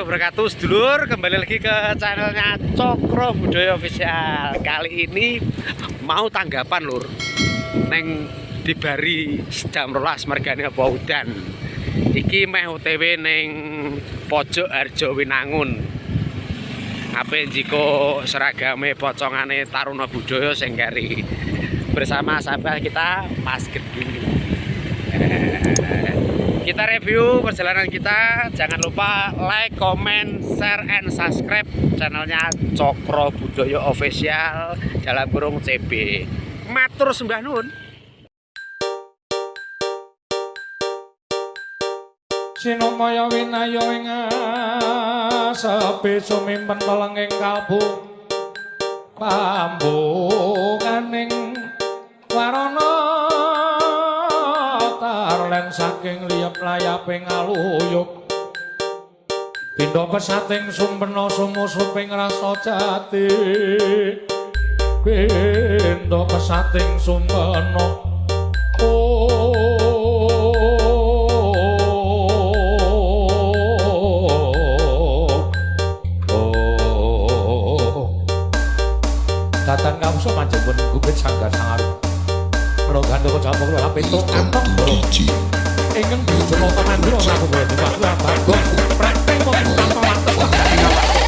warahmatullahi wabarakatuh. Sedulur, kembali lagi ke channelnya Cokro Budaya Official. Kali ini mau tanggapan lur neng dibari jam 12 mergane apa udan. Iki meh OTW neng pojok Harjo Winangun. Ape jiko seragame pocongane Taruna Budaya sing kari bersama sahabat kita Mas Gedung. Kita review perjalanan kita. Jangan lupa like, comment, share, and subscribe channelnya Cokro Budaya Official dalam kurung CB. Matur sembah nuwun. Sinomaya winaya ing asepe sumimpen telenging kalbu pambunganing warana tarlen saking liyep layaping aluyuk pindha pesating sumpena sumusuping rasa jati pindha pesating sumpena Datang kamsa panjenengan gubit sanggar sangaru Merogandha kecapuk lha petuk kantong ingkang dijono tamandra Prabu Wedi Bagong praktek tanpa mantep dadi awak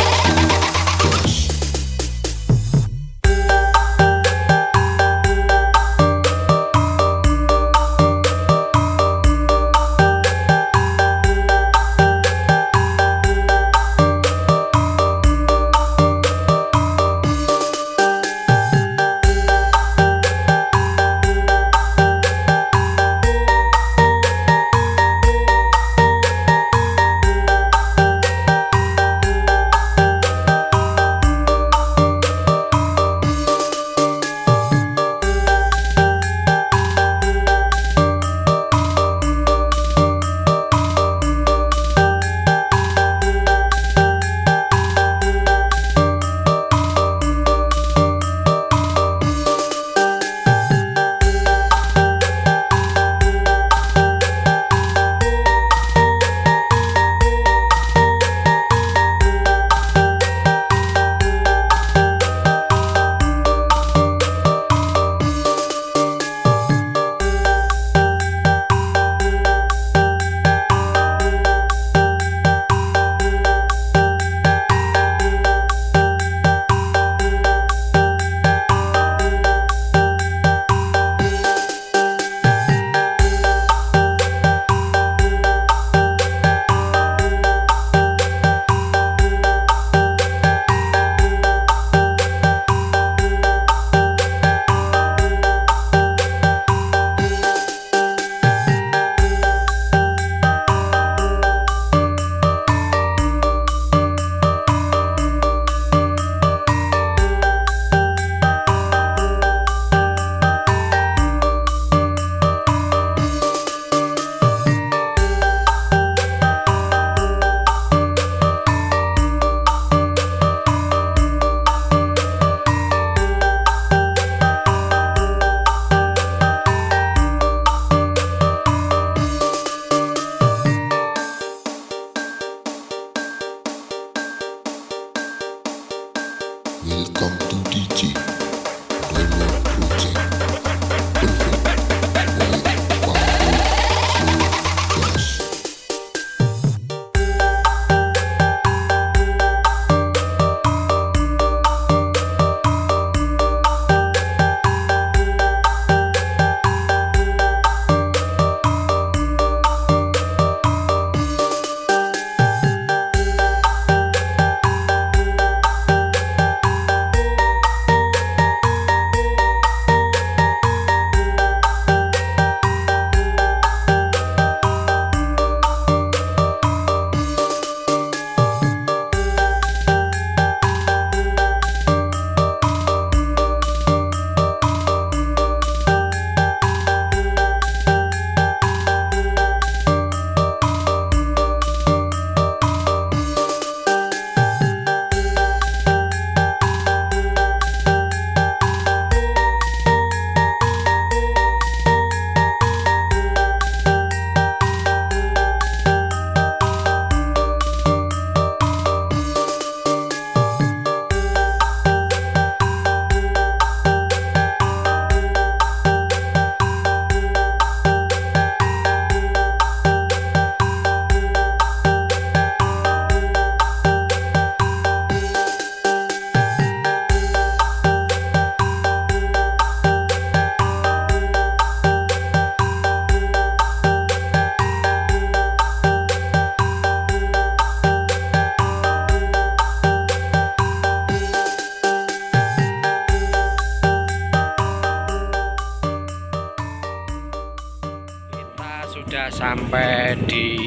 Sudah sampai di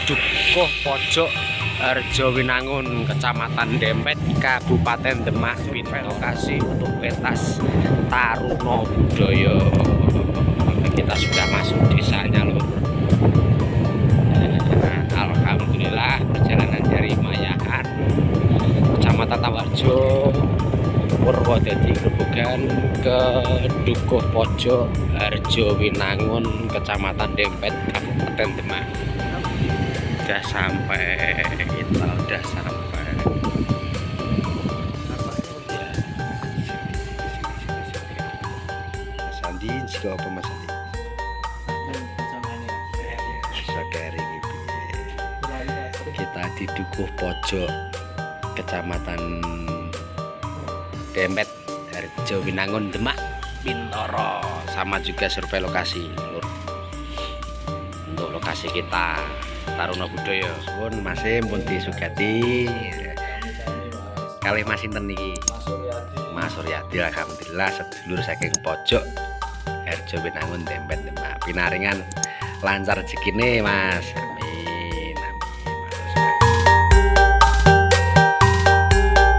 Dukuh Pojok Harjowinangun, Kecamatan Dempet, Kabupaten Demak. Lokasi untuk pentas Taruna Budaya. Kita sudah masuk desanya lur. Alhamdulillah perjalanan dari Mayakan, Kecamatan Tawarjo, Purwodadi Grobogan ke Dukuh Pojok Harjowinangun, Kecamatan Dempet, Kabupaten Demak. Udah sampai, kita udah sampai. Mas Andi, juga apa Mas Andi? Sakering iki. Kita di Dukuh Pojok, Kecamatan Dempet, Harjowinangun, Demak, Bintoro. Sama juga survei lokasi, lur. Untuk lokasi kita Taruna Budaya pun masih pun disugati kalih Mas sinten niki? Mas Suryadi. Alhamdulillah sedulur saking Pojok Harjowinangun Dempet Demak. Pinaringan lancar rezekine Mas.